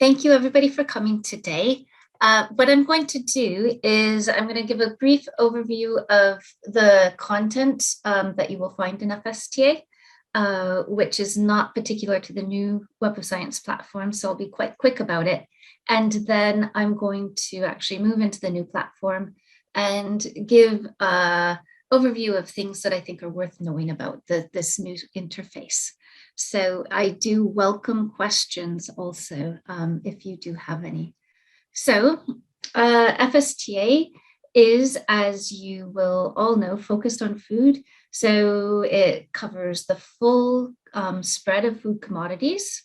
Thank you everybody for coming today. What I'm going to do is I'm going to give a brief overview of the content that you will find in FSTA, which is not particular to the new Web of Science platform, so I'll be quite quick about it. And then I'm going to actually move into the new platform and give an overview of things that I think are worth knowing about this new interface. So I do welcome questions also if you do have any. So FSTA is, as you will all know, focused on food. So it covers the full spread of food commodities.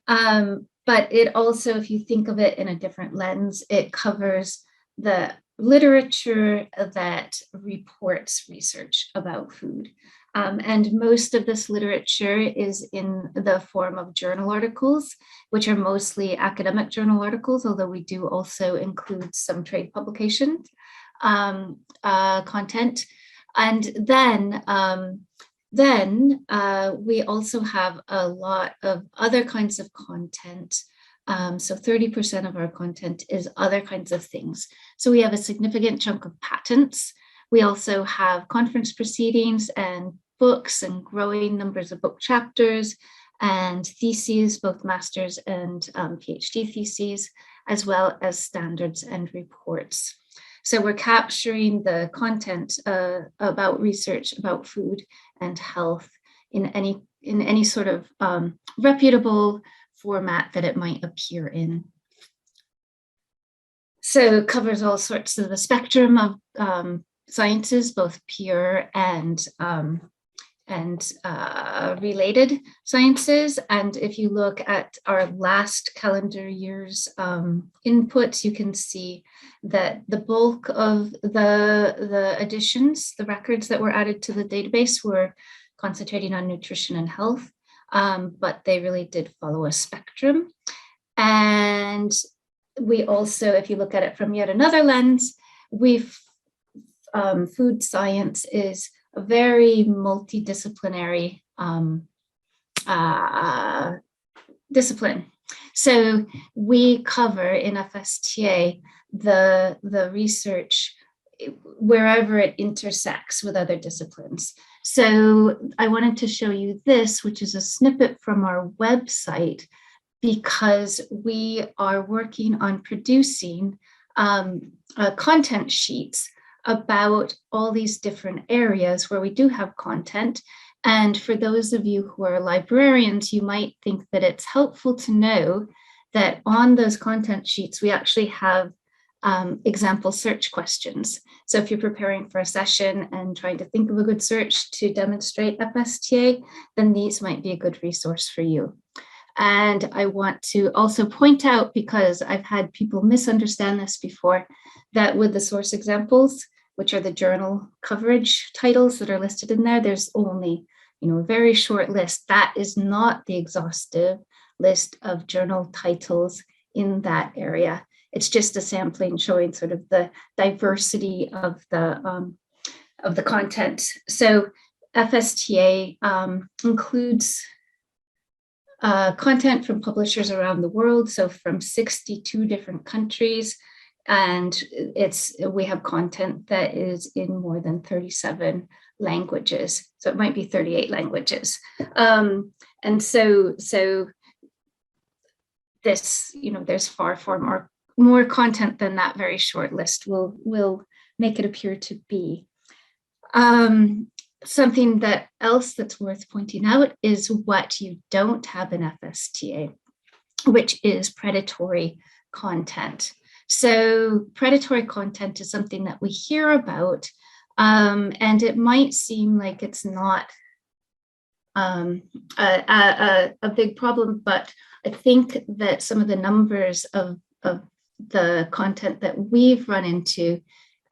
But it also, if you think of it in a different lens, it covers the literature that reports research about food. And most of this literature is in the form of journal articles, which are mostly academic journal articles, although we do also include some trade publication content. And then we also have a lot of other kinds of content. So 30% of our content is other kinds of things. So we have a significant chunk of patents. We also have conference proceedings and books and growing numbers of book chapters and theses, both master's and PhD theses, as well as standards and reports. So we're capturing the content about research about food and health in any sort of reputable format that it might appear in. So it covers all sorts of the spectrum of sciences, both pure and related sciences. And if you look at our last calendar year's inputs, you can see that the bulk of the additions, the records that were added to the database were concentrating on nutrition and health, but they really did follow a spectrum. And we also, if you look at it from yet another lens, food science is a very multidisciplinary discipline. So we cover in FSTA the research wherever it intersects with other disciplines. So I wanted to show you this, which is a snippet from our website, because we are working on producing content sheets about all these different areas where we do have content. And for those of you who are librarians, you might think that it's helpful to know that on those content sheets, we actually have example search questions. So if you're preparing for a session and trying to think of a good search to demonstrate FSTA, then these might be a good resource for you. And I want to also point out, because I've had people misunderstand this before, that with the source examples, which are the journal coverage titles that are listed in there, there's only a very short list. That is not the exhaustive list of journal titles in that area. It's just a sampling showing sort of the diversity of the content. So FSTA includes content from publishers around the world, so from 62 different countries, and we have content that is in more than 37 languages, so it might be 38 languages, and so this, there's far more content than that very short list will make it appear to be. Something else that's worth pointing out is what you don't have in FSTA, which is predatory content. So predatory content is something that we hear about, and it might seem like it's not a big problem, but I think that some of the numbers of the content that we've run into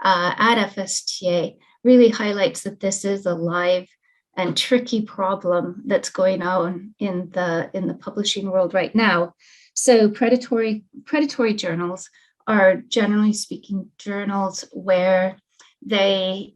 at FSTA really highlights that this is a live and tricky problem that's going on in the publishing world right now. So predatory journals are, generally speaking, journals where they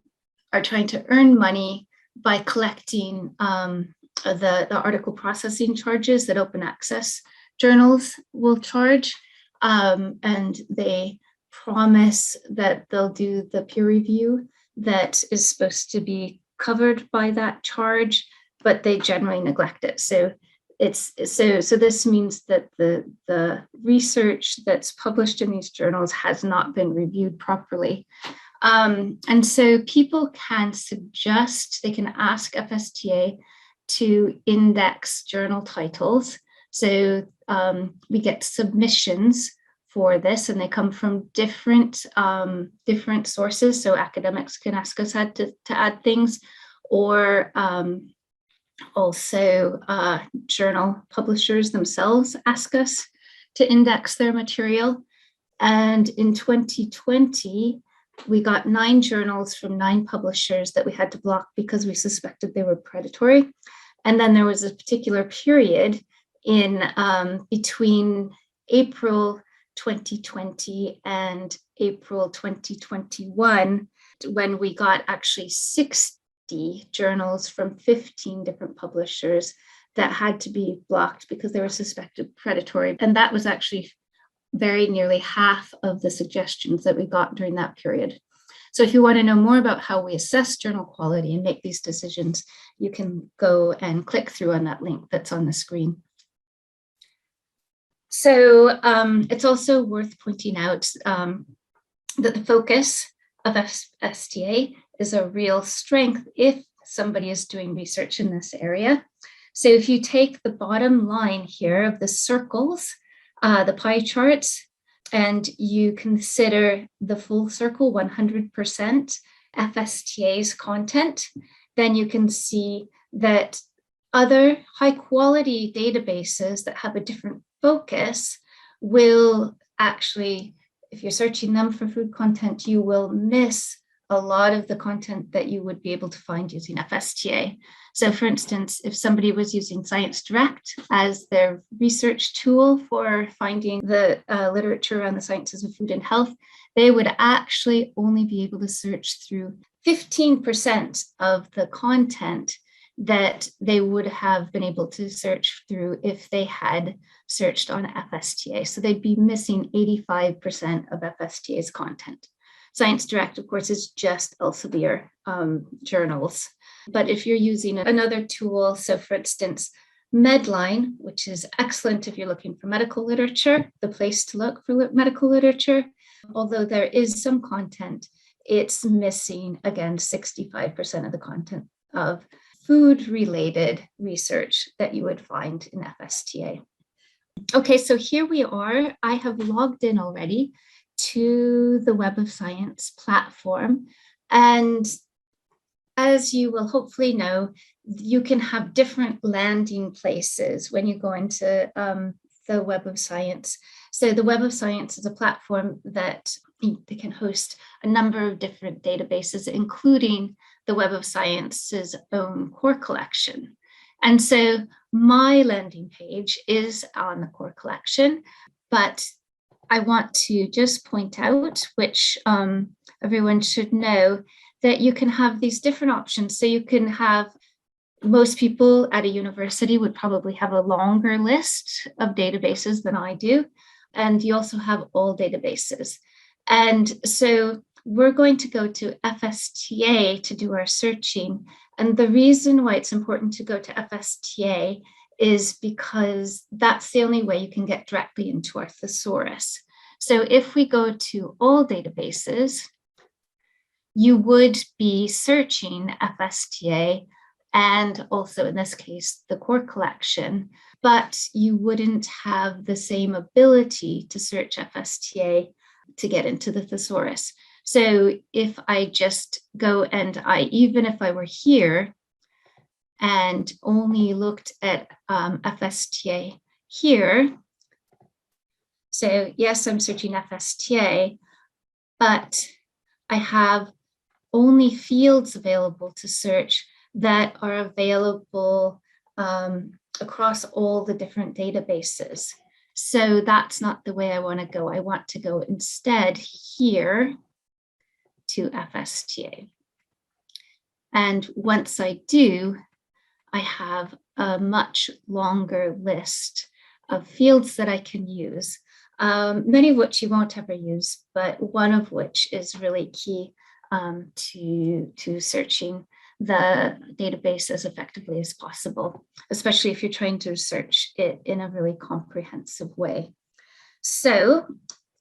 are trying to earn money by collecting the article processing charges that open access journals will charge, and they promise that they'll do the peer review that is supposed to be covered by that charge, but they generally neglect it. So this means that the research that's published in these journals has not been reviewed properly. And so people can suggest, they can ask FSTA to index journal titles. So we get submissions for this, and they come from different sources. So academics can ask us to add things, or also journal publishers themselves ask us to index their material. And in 2020, we got 9 journals from 9 publishers that we had to block because we suspected they were predatory. And then there was a particular period in between April 2020 and April 2021 when we got actually 60 journals from 15 different publishers that had to be blocked because they were suspected predatory. And that was actually very nearly half of the suggestions that we got during that period. So if you want to know more about how we assess journal quality and make these decisions, you can go and click through on that link that's on the screen. So it's also worth pointing out that the focus of FSTA is a real strength if somebody is doing research in this area. So if you take the bottom line here of the circles, the pie charts, and you consider the full circle 100% FSTA's content, then you can see that other high quality databases that have a different focus will actually, if you're searching them for food content, you will miss a lot of the content that you would be able to find using FSTA. So for instance, if somebody was using ScienceDirect as their research tool for finding the literature on the sciences of food and health, they would actually only be able to search through 15% of the content that they would have been able to search through if they had searched on FSTA. So they'd be missing 85% of FSTA's content. ScienceDirect, of course, is just Elsevier journals. But if you're using another tool, so for instance, Medline, which is excellent if you're looking for medical literature, the place to look for medical literature, although there is some content, it's missing, again, 65% of the content of food-related research that you would find in FSTA. Okay, so here we are. I have logged in already to the Web of Science platform. And as you will hopefully know, you can have different landing places when you go into the Web of Science. So the Web of Science is a platform that they can host a number of different databases, including the Web of Science's own core collection. And so my landing page is on the core collection, but I want to just point out, which everyone should know, that you can have these different options. So you can have, most people at a university would probably have a longer list of databases than I do. And you also have all databases. And so we're going to go to FSTA to do our searching. And the reason why it's important to go to FSTA is because that's the only way you can get directly into our thesaurus. So if we go to all databases, you would be searching FSTA and also in this case, the core collection, but you wouldn't have the same ability to search FSTA to get into the thesaurus. So if I just go and even if I were here and only looked at FSTA here, so yes, I'm searching FSTA, but I have only fields available to search that are available across all the different databases. So that's not the way I want to go. I want to go instead here to FSTA. And once I do, I have a much longer list fields that I can use, many of which you won't ever use, but one of which is really key to searching the database as effectively as possible, especially if you're trying to search it in a really comprehensive way. So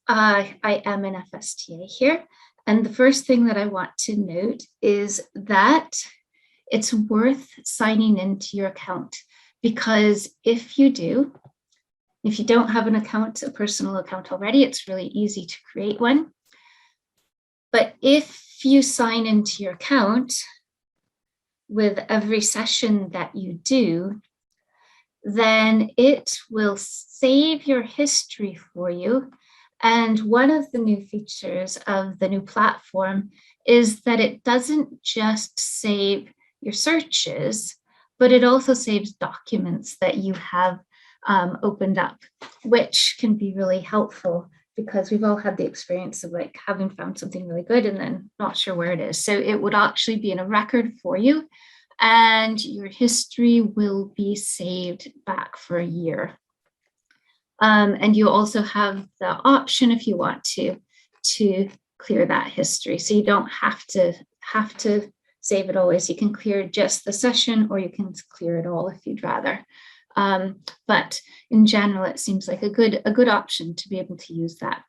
I am in FSTA here. And the first thing that I want to note is that it's worth signing into your account, because if you don't have an account, a personal account already, it's really easy to create one. But if you sign into your account with every session that you do, then it will save your history for you. And one of the new features of the new platform is that it doesn't just save your searches, but it also saves documents that you have opened up, which can be really helpful, because we've all had the experience of like having found something really good and then not sure where it is. So it would actually be in a record for you, and your history will be saved back for a year. And you also have the option, if you want to clear that history. So you don't have to save it always. You can clear just the session, or you can clear it all if you'd rather. But in general, it seems like a good option to be able to use that.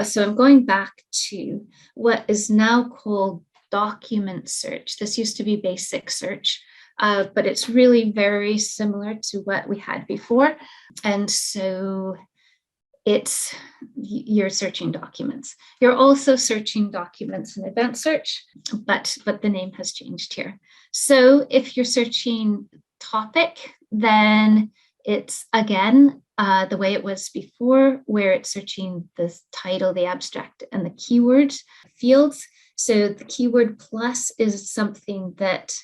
So I'm going back to what is now called document search. This used to be basic search, but it's really very similar to what we had before. And so you're searching documents. You're also searching documents in advanced search, but the name has changed here. So if you're searching topic, then it's again the way it was before, where it's searching the title, the abstract, and the keyword fields. So the keyword plus is something that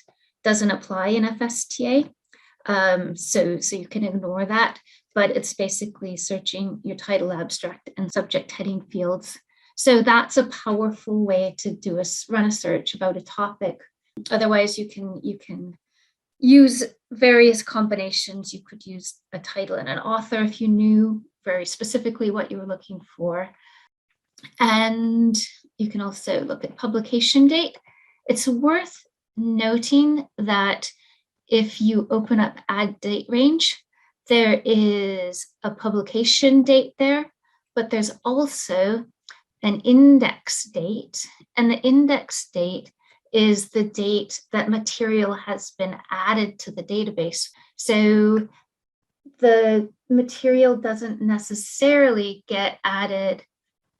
doesn't apply in FSTA. So you can ignore that, but it's basically searching your title, abstract, and subject heading fields. So that's a powerful way to run a search about a topic. Otherwise, you can use various combinations. You could use a title and an author if you knew very specifically what you were looking for. And you can also look at publication date. It's worth noting that if you open up add date range, there is a publication date there, but there's also an index date, and the index date is the date that material has been added to the database. So the material doesn't necessarily get added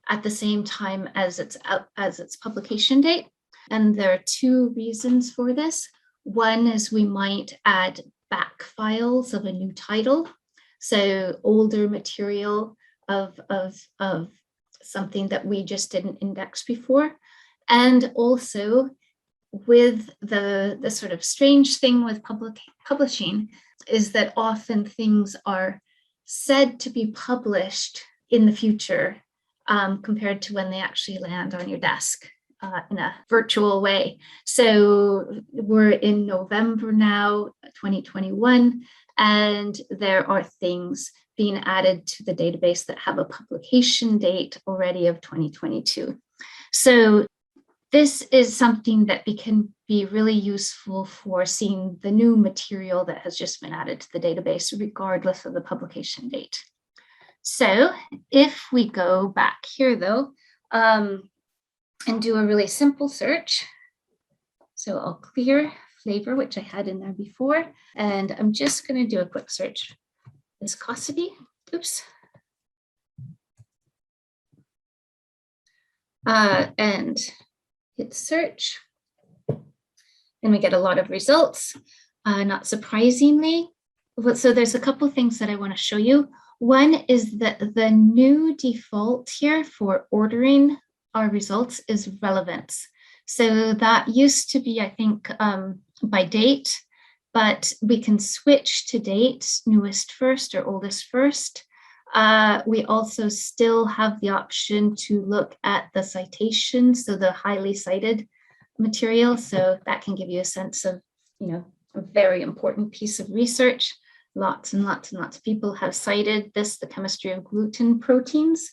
at the same time as its publication date. And there are two reasons for this. One is we might add back files of a new title. So older material of something that we just didn't index before. And also, with the sort of strange thing with publishing is that often things are said to be published in the future compared to when they actually land on your desk in a virtual way. So we're in November now, 2021, and there are things being added to the database that have a publication date already of 2022. So this is something that can be really useful for seeing the new material that has just been added to the database, regardless of the publication date. So if we go back here, though, and do a really simple search, so I'll clear flavor, which I had in there before, and I'm just going to do a quick search. Viscosity, oops. And hit search, and we get a lot of results, not surprisingly. So there's a couple of things that I want to show you. One is that the new default here for ordering our results is relevance. So that used to be, I think, by date, but we can switch to date, newest first or oldest first. We also still have the option to look at the citations, so the highly cited material. So that can give you a sense of, a very important piece of research. lots and lots and lots of people have cited this, the chemistry of gluten proteins.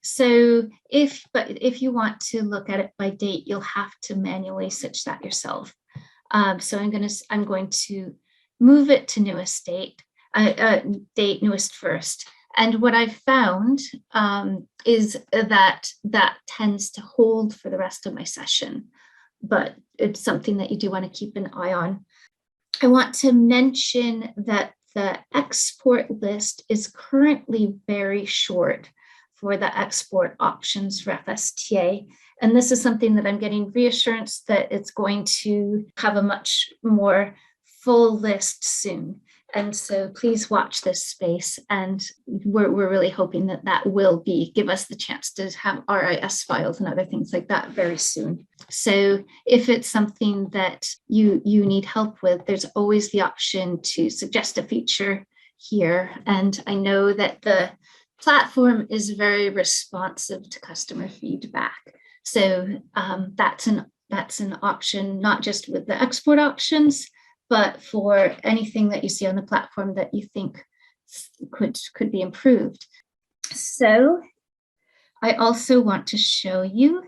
So if you want to look at it by date, you'll have to manually search that yourself. So I'm going to move it to newest date, newest first. And what I've found is that tends to hold for the rest of my session, but it's something that you do want to keep an eye on. I want to mention that the export list is currently very short for the export options for FSTA. And this is something that I'm getting reassurance that it's going to have a much more full list soon. And so please watch this space. And we're really hoping that that will give us the chance to have RIS files and other things like that very soon. So if it's something that you need help with, there's always the option to suggest a feature here. And I know that the platform is very responsive to customer feedback. So that's an option, not just with the export options, but for anything that you see on the platform that you think could be improved. So I also want to show you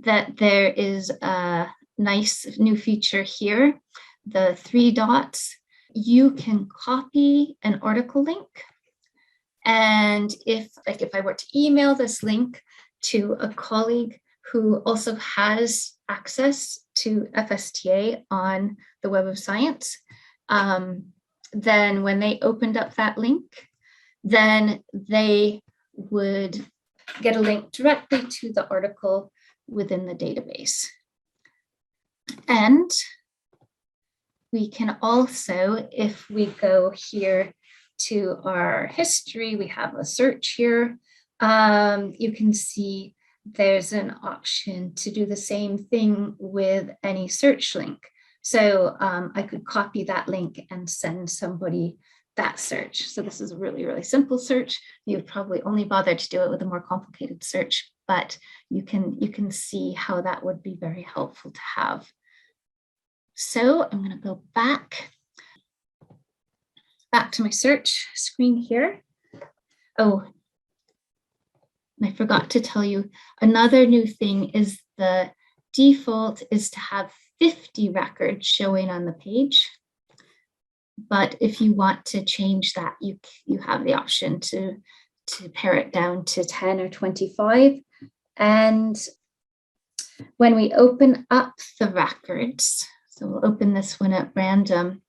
that there is a nice new feature here, the 3 dots. You can copy an article link. And if I were to email this link to a colleague who also has access to FSTA on the Web of Science, then when they opened up that link, then they would get a link directly to the article within the database. And we can also, if we go here to our history, we have a search here. You can see there's an option to do the same thing with any search link. So I could copy that link and send somebody that search. So this is a really, really simple search. You'd probably only bother to do it with a more complicated search, but you can see how that would be very helpful to have. So I'm going to go back to my search screen here. Oh, I forgot to tell you, another new thing is the default is to have 50 records showing on the page. But if you want to change that, you have the option to pare it down to 10 or 25. And when we open up the records, so we'll open this one at random,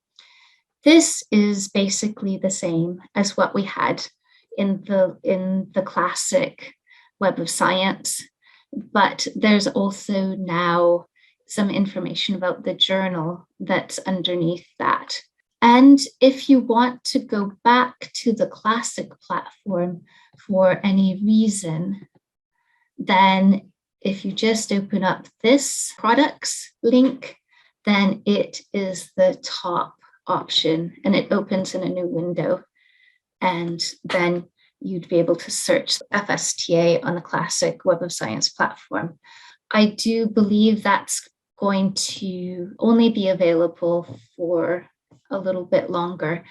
this is basically the same as what we had in the classic Web of Science, but there's also now some information about the journal that's underneath that. And if you want to go back to the classic platform for any reason, then if you just open up this products link, then it is the top option and it opens in a new window. And then you'd be able to search FSTA on the classic Web of Science platform. I do believe that's going to only be available for a little bit longer.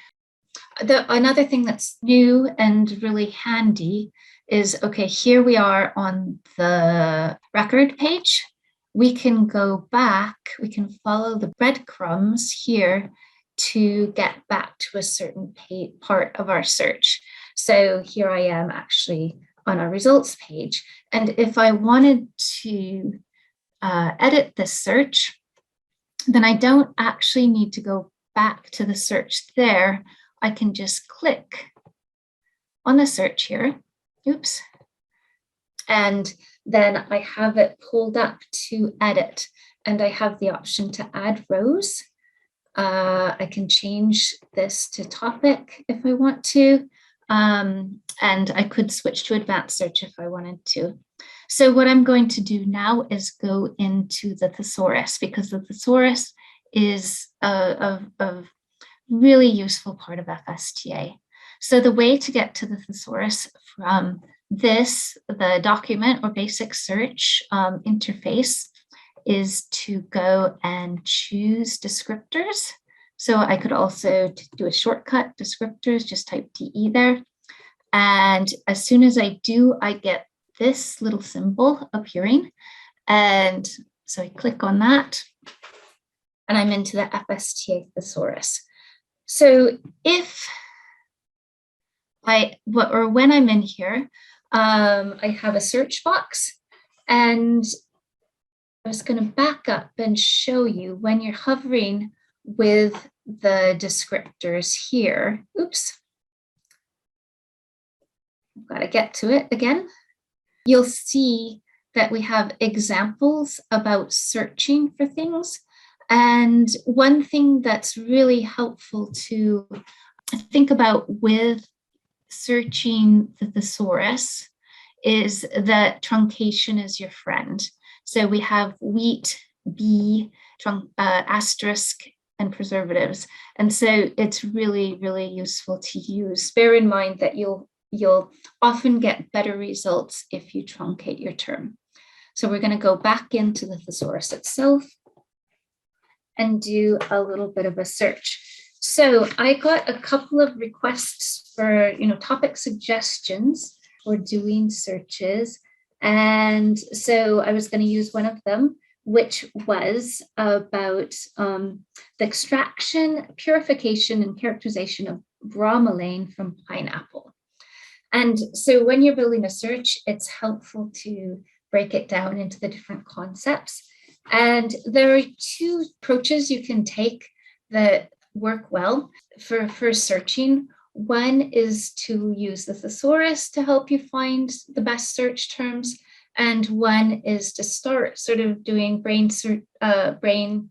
Another thing that's new and really handy is, okay, here we are on the record page. We can go back, we can follow the breadcrumbs here to get back to a certain part of our search. So here I am actually on our results page. And if I wanted to edit this search, then I don't actually need to go back to the search there. I can just click on the search here. Oops. And then I have it pulled up to edit. And I have the option to add rows. I can change this to topic if I want to. And I could switch to advanced search if I wanted to. So what I'm going to do now is go into the thesaurus, because the thesaurus is a really useful part of FSTA. So the way to get to the thesaurus from the document or basic search interface is to go and choose descriptors. So I could also do a shortcut, descriptors, just type DE there. And as soon as I do, I get this little symbol appearing. And so I click on that and I'm into the FSTA thesaurus. So when I'm in here, I have a search box, and I was going to back up and show you when you're hovering with the descriptors here. Oops. I've got to get to it again. You'll see that we have examples about searching for things. And one thing that's really helpful to think about with searching the thesaurus is that truncation is your friend. So we have wheat, bee, asterisk, and preservatives. And so it's really, really useful to use. Bear in mind that you'll often get better results if you truncate your term. So we're going to go back into the thesaurus itself and do a little bit of a search. So I got a couple of requests for, topic suggestions for doing searches. And so I was going to use one of them, which was about the extraction, purification, and characterization of bromelain from pineapple. And so when you're building a search, it's helpful to break it down into the different concepts. And there are two approaches you can take that work well for searching. One is to use the thesaurus to help you find the best search terms. And one is to start sort of doing brainstorming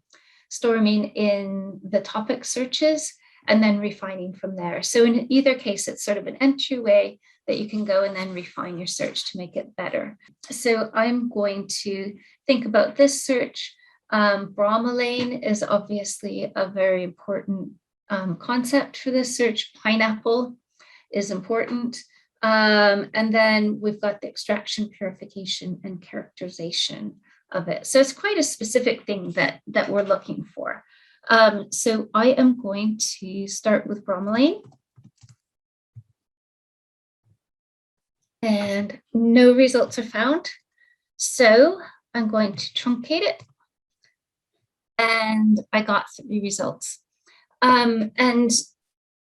in the topic searches and then refining from there. So in either case, it's sort of an entryway that you can go and then refine your search to make it better. So I'm going to think about this search. Bromelain is obviously a very important concept for this search. Pineapple is important. And then we've got the extraction, purification, and characterization of it. So it's quite a specific thing that we're looking for. So I am going to start with bromelain. And no results are found. So I'm going to truncate it. And I got 3 results. And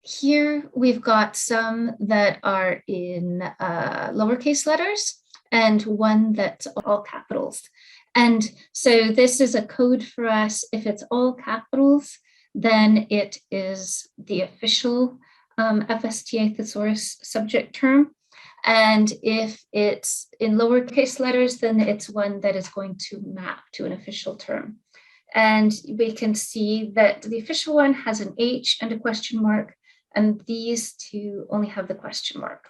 here we've got some that are in lowercase letters and one that's all capitals. And so this is a code for us. If it's all capitals, then it is the official FSTA thesaurus subject term. And if it's in lowercase letters, then it's one that is going to map to an official term. And we can see that the official one has an H and a question mark, and these two only have the question mark.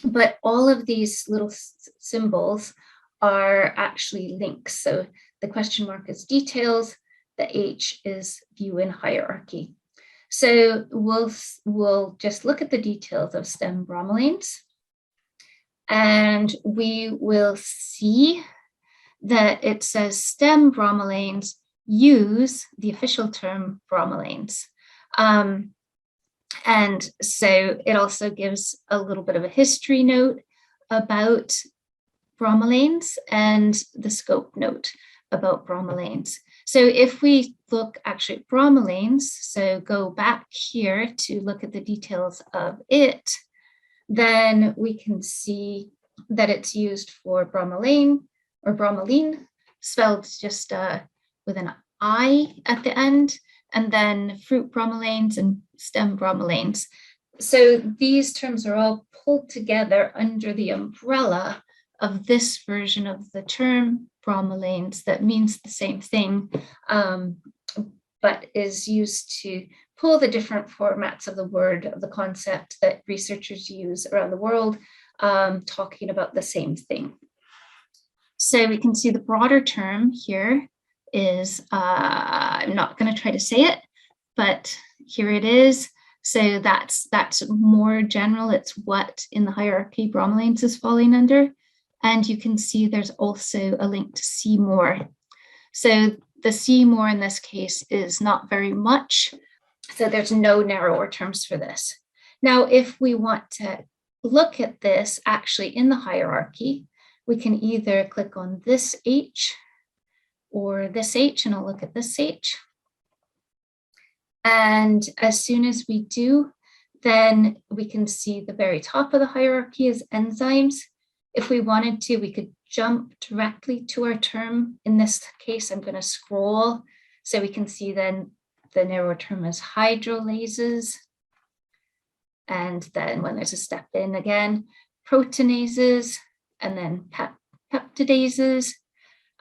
But all of these little symbols are actually links. So the question mark is details, the H is view in hierarchy. So we'll just look at the details of stem bromelains. And we will see that it says stem bromelains use the official term bromelains. And so it also gives a little bit of a history note about bromelains and the scope note about bromelains. So if we look actually at bromelains, so go back here to look at the details of it, then we can see that it's used for bromelain or bromelain, spelled just with an I at the end, and then fruit bromelains and stem bromelains. So these terms are all pulled together under the umbrella of this version of the term bromelains that means the same thing, but is used to pull the different formats of the word, of the concept that researchers use around the world, talking about the same thing. So we can see the broader term here is, I'm not going to try to say it, but here it is. So that's more general. It's what in the hierarchy bromelains is falling under. And you can see there's also a link to see more. So the see more in this case is not very much. So there's no narrower terms for this. Now, if we want to look at this actually in the hierarchy, we can either click on this H or this H, and I'll look at this H. And as soon as we do, then we can see the very top of the hierarchy is enzymes. If we wanted to, we could jump directly to our term. In this case, I'm going to scroll so we can see then the narrower term is hydrolases. And then when there's a step in again, proteinases, and then peptidases,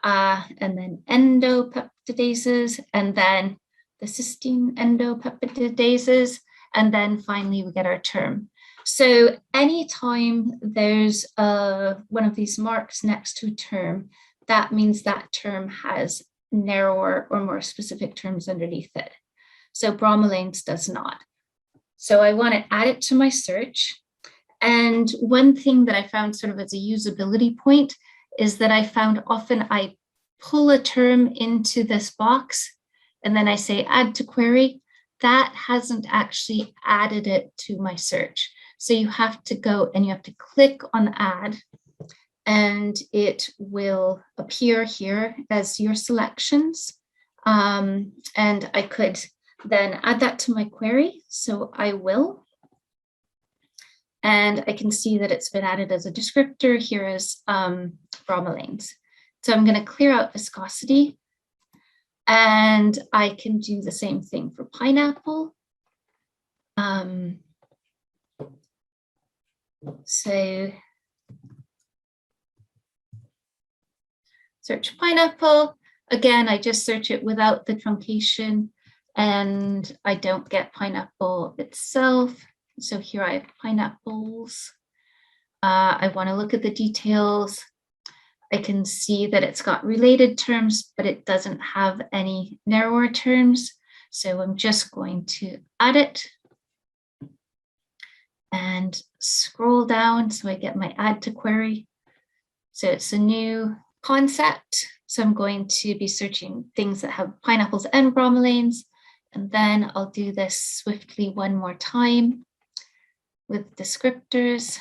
and then endopeptidases, and then the cysteine endopeptidases, and then finally we get our term. So anytime there's one of these marks next to a term, that means that term has narrower or more specific terms underneath it. So bromelains does not. So I want to add it to my search. And one thing that I found sort of as a usability point is that I found often I pull a term into this box and then I say add to query. That hasn't actually added it to my search. So you have to go and you have to click on add, and it will appear here as your selections. And I could then add that to my query. So I will. And I can see that it's been added as a descriptor here as bromelains. So I'm going to clear out viscosity. And I can do the same thing for pineapple. So search pineapple. Again, I just search it without the truncation, and I don't get pineapple itself. So here I have pineapples. I want to look at the details. I can see that it's got related terms, but it doesn't have any narrower terms. So I'm just going to add it and scroll down so I get my add to query. So it's a new concept. So I'm going to be searching things that have pineapples and bromelains. And then I'll do this swiftly one more time with descriptors.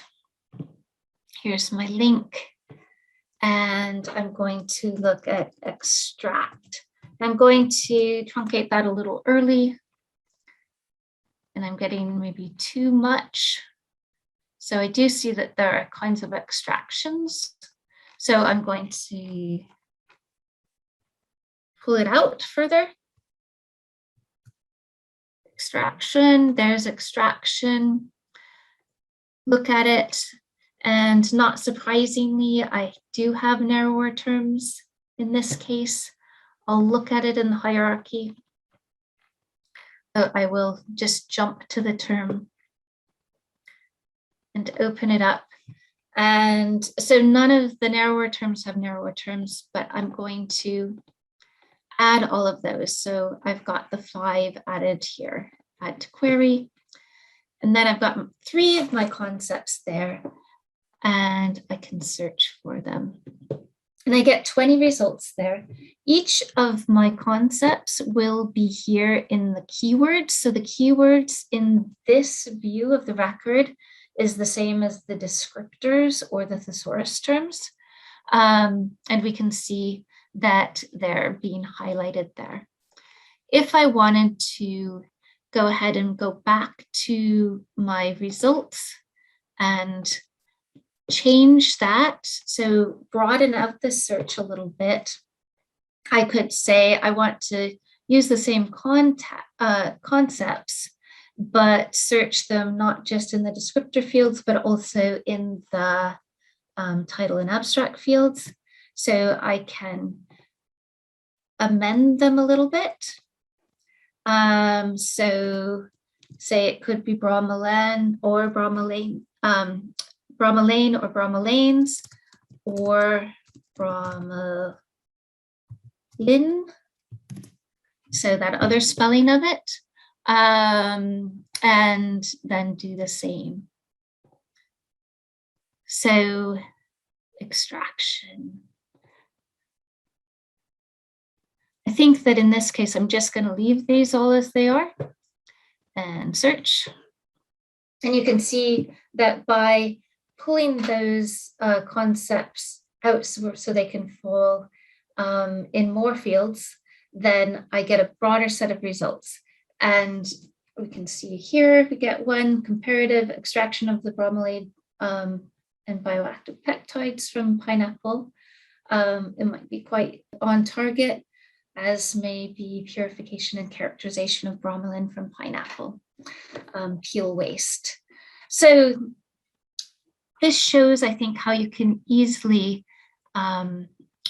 Here's my link. And I'm going to look at extract. I'm going to truncate that a little early. And I'm getting maybe too much. So I do see that there are kinds of extractions. So I'm going to pull it out further. Extraction, there's extraction. Look at it. And not surprisingly, I do have narrower terms in this case. I'll look at it in the hierarchy. So I will just jump to the term and open it up. And so none of the narrower terms have narrower terms, but I'm going to add all of those. So I've got the 5 added here, add to query. And then I've got 3 of my concepts there, and I can search for them. And I get 20 results there. Each of my concepts will be here in the keywords. So the keywords in this view of the record is the same as the descriptors or the thesaurus terms. And we can see that they're being highlighted there. If I wanted to go ahead and go back to my results and change that, so broaden out the search a little bit, I could say I want to use the same concepts, but search them not just in the descriptor fields, but also in the title and abstract fields. So I can amend them a little bit. So say it could be bromelain or bromelain, bromelain or bromelains, or bromelin, so that other spelling of it, and then do the same. So extraction. I think that in this case, I'm just going to leave these all as they are. and search. And you can see that by pulling those concepts out so they can fall in more fields, then I get a broader set of results. And we can see here, we get one comparative extraction of the bromelain and bioactive peptides from pineapple. It might be quite on target, as may be purification and characterization of bromelain from pineapple peel waste. So this shows, I think, how you can easily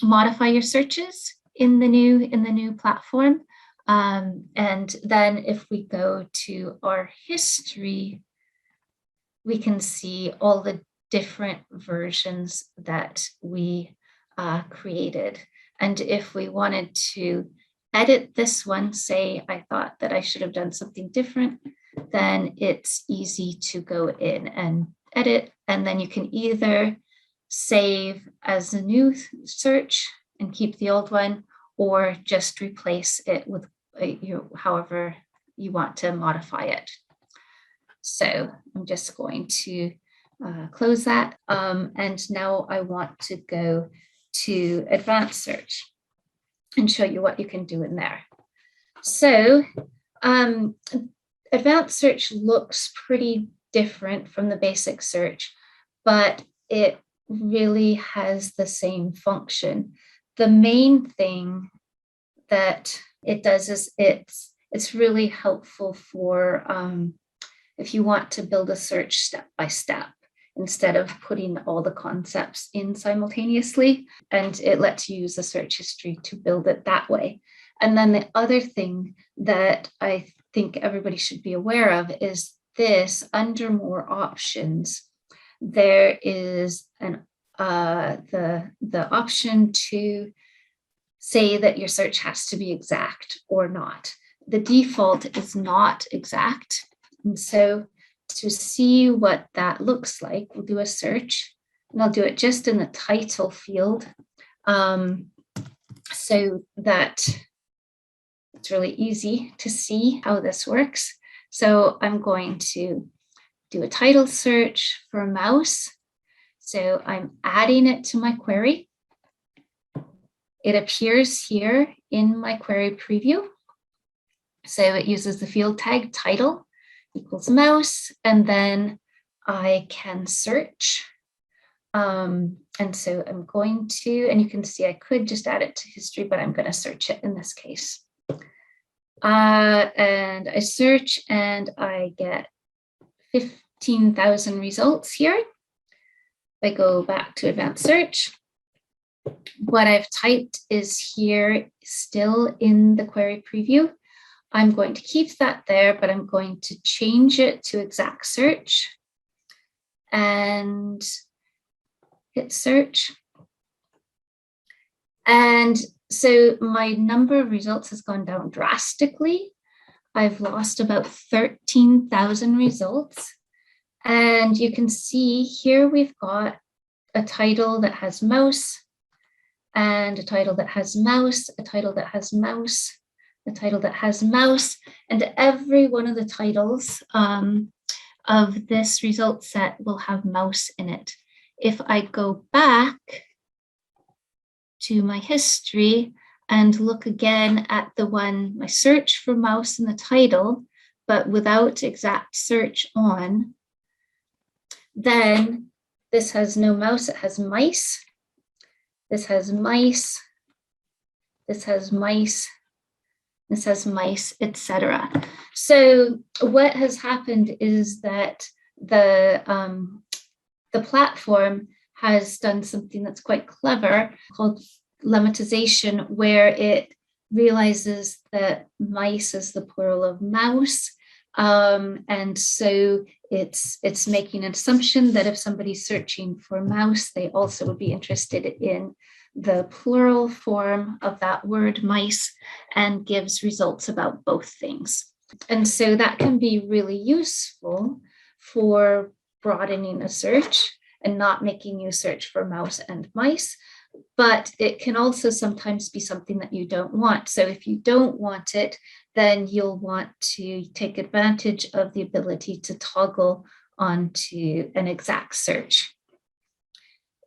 modify your searches in the new platform. And then if we go to our history, we can see all the different versions that we created. And if we wanted to edit this one, say I thought that I should have done something different, then it's easy to go in and edit. And then you can either save as a new search and keep the old one, or just replace it with however you want to modify it. So I'm just going to close that. And now I want to go to advanced search and show you what you can do in there. So advanced search looks pretty different from the basic search, but it really has the same function. The main thing that it does is it's really helpful for if you want to build a search step by step, instead of putting all the concepts in simultaneously, and it lets you use the search history to build it that way. And then the other thing that I think everybody should be aware of is this: under more options, there is the option to say that your search has to be exact or not. The default is not exact. And so to see what that looks like, we'll do a search, and I'll do it just in the title field so that it's really easy to see how this works. So I'm going to do a title search for mouse. So I'm adding it to my query. It appears here in my query preview. So it uses the field tag title equals mouse, and then I can search. And so I'm going to, and you can see I could just add it to history, but I'm going to search it in this case. And I search and I get 15,000 results here. If I go back to advanced search, what I've typed is here still in the query preview. I'm going to keep that there, but I'm going to change it to exact search and hit search. And so my number of results has gone down drastically. I've lost about 13,000 results. And you can see here we've got a title that has mouse, and a title that has mouse, a title that has mouse, a title that has mouse, and every one of the titles of this result set will have mouse in it. If I go back to my history and look again at the one, my search for mouse in the title, but without exact search on, then this has no mouse, it has mice. This has mice, this has mice, this has mice, etc. So what has happened is that the platform has done something that's quite clever called lemmatization, where it realizes that mice is the plural of mouse. And so it's making an assumption that if somebody's searching for mouse, they also would be interested in the plural form of that word mice, and gives results about both things. And so that can be really useful for broadening a search and not making you search for mouse and mice. But it can also sometimes be something that you don't want. So if you don't want it, then you'll want to take advantage of the ability to toggle onto an exact search.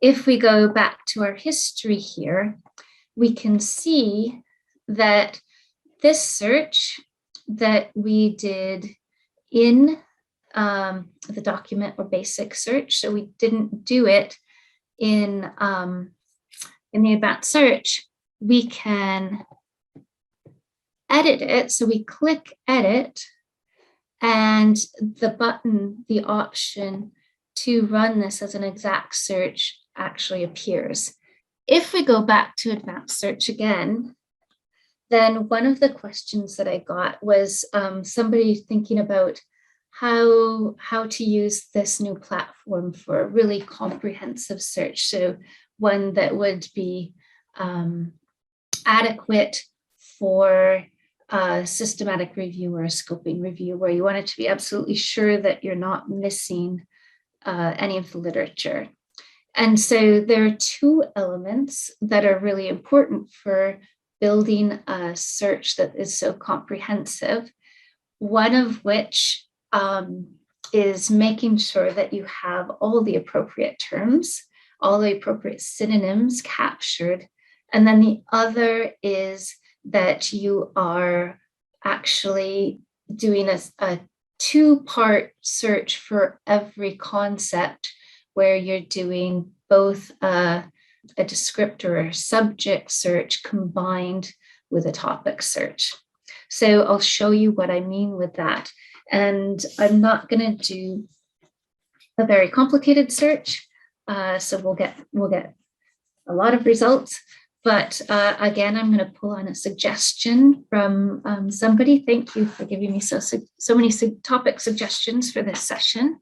If we go back to our history here, we can see that this search that we did in the document or basic search, so we didn't do it in the advanced search, we can edit it. So we click edit, and the button, the option to run this as an exact search actually appears. If we go back to advanced search again, then one of the questions that I got was somebody thinking about how to use this new platform for a really comprehensive search. So one that would be adequate for a systematic review or a scoping review, where you want it to be absolutely sure that you're not missing any of the literature. And so there are two elements that are really important for building a search that is so comprehensive, one of which is making sure that you have all the appropriate terms, all the appropriate synonyms captured. And then the other is that you are actually doing a two-part search for every concept, where you're doing both a descriptor or subject search combined with a topic search. So I'll show you what I mean with that. And I'm not going to do a very complicated search, so we'll get a lot of results. But again, I'm going to pull on a suggestion from somebody. Thank you for giving me so many topic suggestions for this session.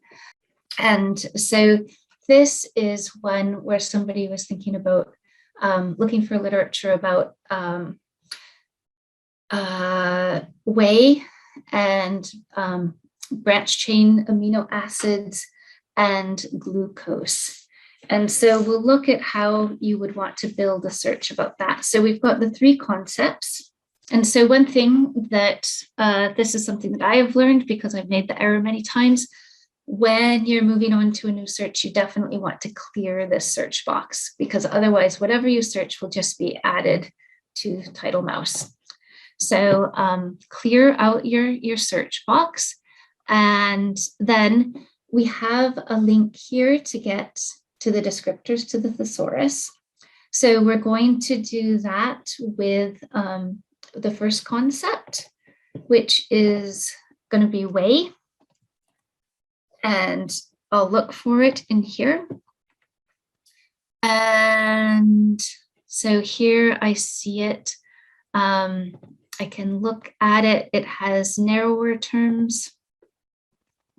And so this is one where somebody was thinking about looking for literature about whey and branch chain amino acids and glucose. And so we'll look at how you would want to build a search about that. So we've got the three concepts. And so one thing that this is something that I have learned, because I've made the error many times, when you're moving on to a new search, you definitely want to clear this search box, because otherwise whatever you search will just be added to title mouse. So clear out your search box. And then we have a link here to get to the descriptors to the thesaurus. So we're going to do that with the first concept, which is going to be whey. And I'll look for it in here. And so here I see it. I can look at it. It has narrower terms,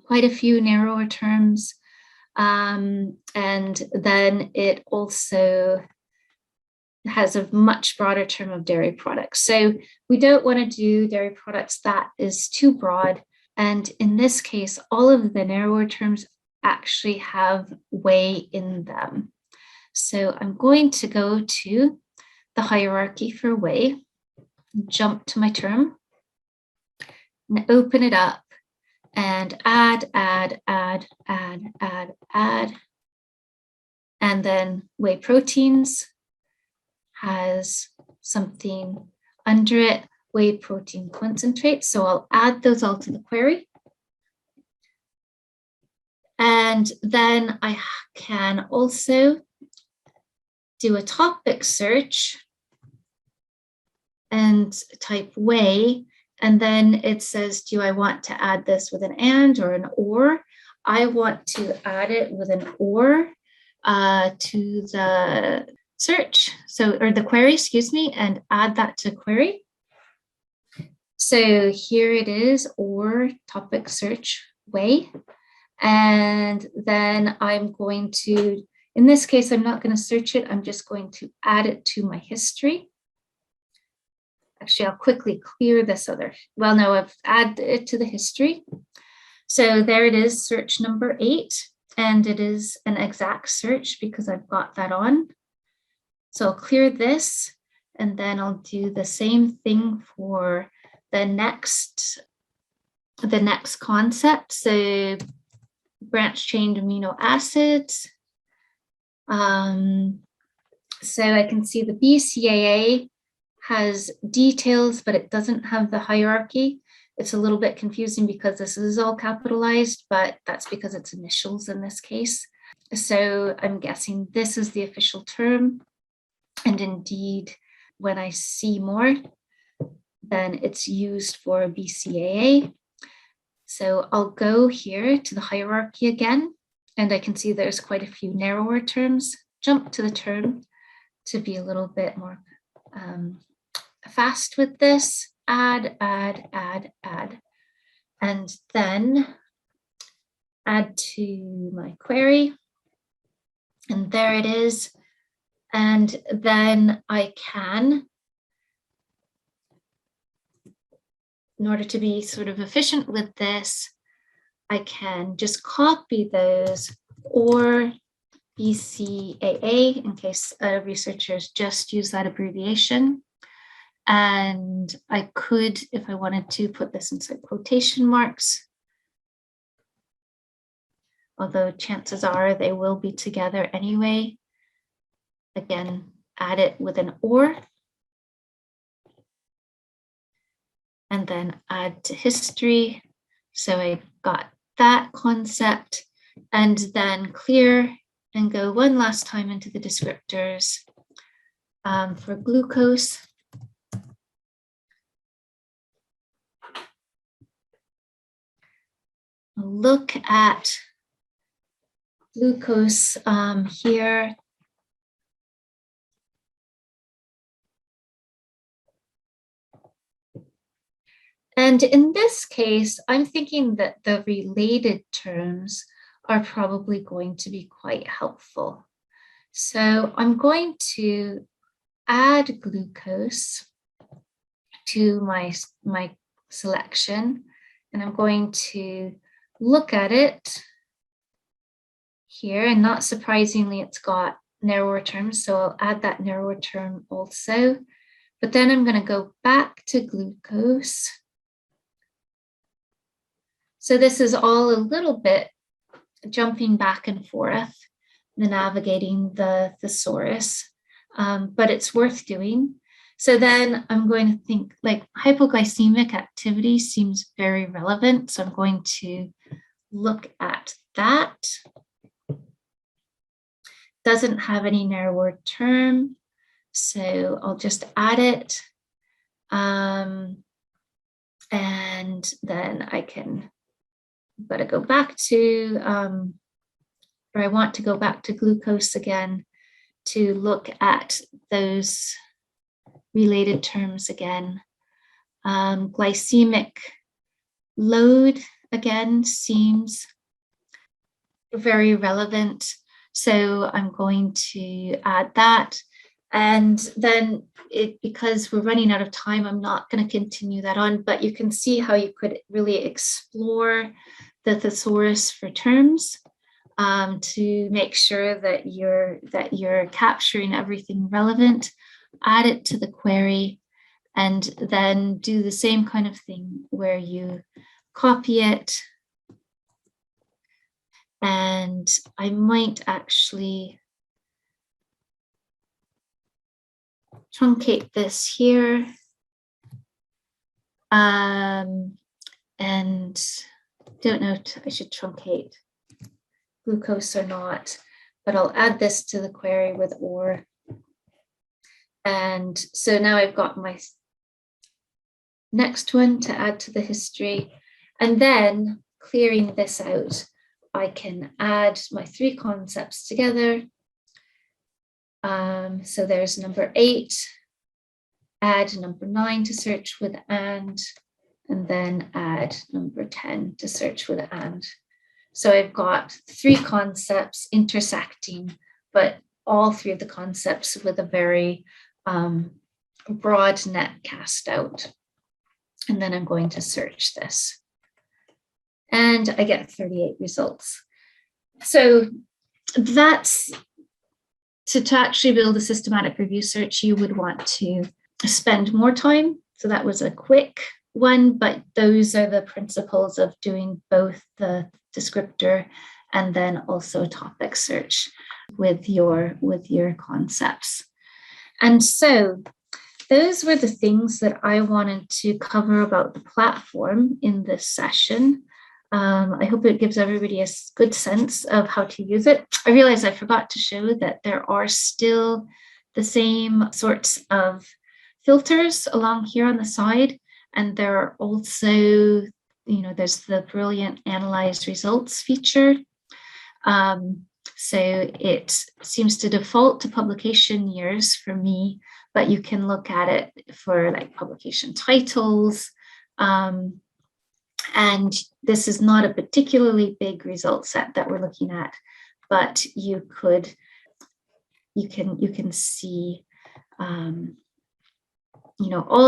quite a few narrower terms. And then it also has a much broader term of dairy products. So we don't want to do dairy products. That is too broad. And in this case, all of the narrower terms actually have whey in them. So I'm going to go to the hierarchy for whey, jump to my term, and open it up and add. And then whey proteins has something under it, whey protein concentrate. So I'll add those all to the query. And then I can also do a topic search and type whey. And then it says, do I want to add this with an and or an or? I want to add it with an or to the search, or the query, excuse me, and add that to query. So here it is, or topic search whey. And then I'm going to, in this case, I'm not going to search it. I'm just going to add it to my history. Actually, I'll quickly clear this other. Well, no, I've added it to the history. So there it is, search number 8. And it is an exact search because I've got that on. So I'll clear this, and then I'll do the same thing for the next concept. So branch-chain amino acids. So I can see the BCAA has details, but it doesn't have the hierarchy. It's a little bit confusing because this is all capitalized, but that's because it's initials in this case. So I'm guessing this is the official term. And indeed, when I see more, then it's used for BCAA. So I'll go here to the hierarchy again, and I can see there's quite a few narrower terms. Jump to the term to be a little bit more fast with this. Add, and then add to my query. And there it is. And then I can, in order to be sort of efficient with this, I can just copy those, or BCAA, in case researchers just use that abbreviation. And I could, if I wanted to, put this inside quotation marks, although chances are they will be together anyway. Again, add it with an or, and then add to history. So I got that concept, and then clear and go one last time into the descriptors for glucose. Look at glucose here. And in this case, I'm thinking that the related terms are probably going to be quite helpful. So I'm going to add glucose to my selection, and I'm going to look at it here, and not surprisingly, it's got narrower terms, so I'll add that narrower term also. But then I'm going to go back to glucose. So this is all a little bit jumping back and forth, navigating the thesaurus, but it's worth doing. So then I'm going to think, like, hypoglycemic activity seems very relevant. So I'm going to look at that. Doesn't have any narrower term, so I'll just add it. And then I can, but I go back to, or I want to go back to glucose again to look at those related terms again. Glycemic load again seems very relevant. So I'm going to add that. And then because we're running out of time, I'm not going to continue that on, but you can see how you could really explore the thesaurus for terms to make sure that you're capturing everything relevant. Add it to the query, and then do the same kind of thing where you copy it. And I might actually truncate this here. And don't know if I should truncate glucose or not, but I'll add this to the query with or. And so now I've got my next one to add to the history. And then clearing this out, I can add my three concepts together. So there's number 8, add number 9 to search with and then add number 10 to search with and. So I've got 3 concepts intersecting, but all 3 of the concepts with a very broad net cast out. And then I'm going to search this. And I get 38 results. So that's to actually build a systematic review search, you would want to spend more time. So that was a quick one, but those are the principles of doing both the descriptor and then also topic search with your concepts. And so those were the things that I wanted to cover about the platform in this session. I hope it gives everybody a good sense of how to use it. I realize I forgot to show that there are still the same sorts of filters along here on the side. And there are also, there's the brilliant analyze results feature. So it seems to default to publication years for me, but you can look at it for like publication titles. And this is not a particularly big result set that we're looking at, but you can see, all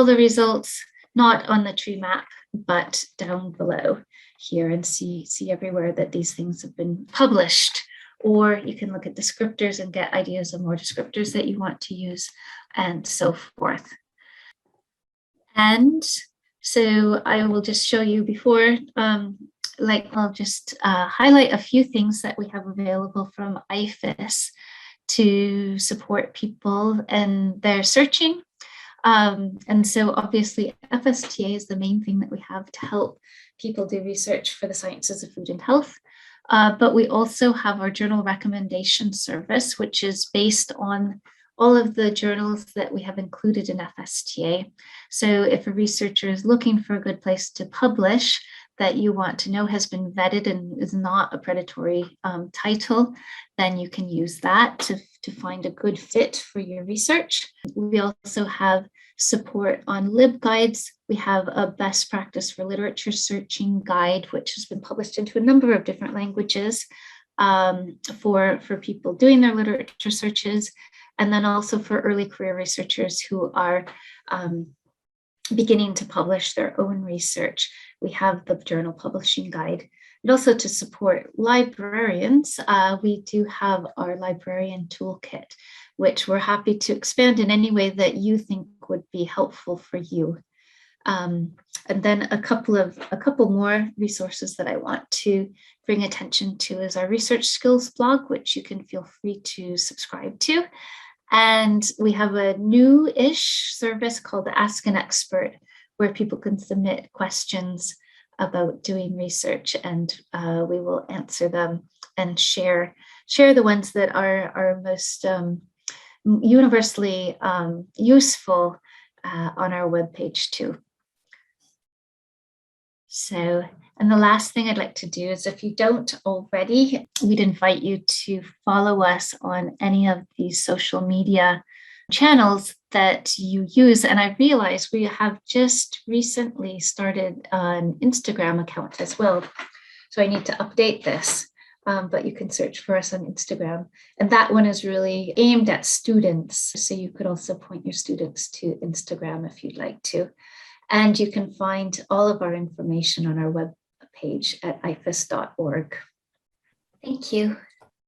the results, not on the tree map, but down below here, and see everywhere that these things have been published. Or you can look at descriptors and get ideas of more descriptors that you want to use, and so forth. And so I will just show you before, I'll just highlight a few things that we have available from IFIS to support people and their searching. And so obviously FSTA is the main thing that we have to help people do research for the sciences of food and health. But we also have our journal recommendation service, which is based on all of the journals that we have included in FSTA. So if a researcher is looking for a good place to publish that you want to know has been vetted and is not a predatory title, then you can use that to find a good fit for your research. We also have support on LibGuides. We have a best practice for literature searching guide, which has been published into a number of different languages for people doing their literature searches, and then also for early career researchers who are beginning to publish their own research. We have the journal publishing guide. And also to support librarians, we do have our librarian toolkit, which we're happy to expand in any way that you think would be helpful for you. And then a couple more resources that I want to bring attention to is our research skills blog, which you can feel free to subscribe to. And we have a new-ish service called Ask an Expert, where people can submit questions about doing research, and we will answer them and share the ones that are most universally useful on our webpage too. So, and the last thing I'd like to do is, if you don't already, we'd invite you to follow us on any of these social media channels that you use. And I realize we have just recently started an Instagram account as well. So I need to update this, but you can search for us on Instagram. And that one is really aimed at students. So you could also point your students to Instagram if you'd like to. And you can find all of our information on our web page at ifis.org. Thank you.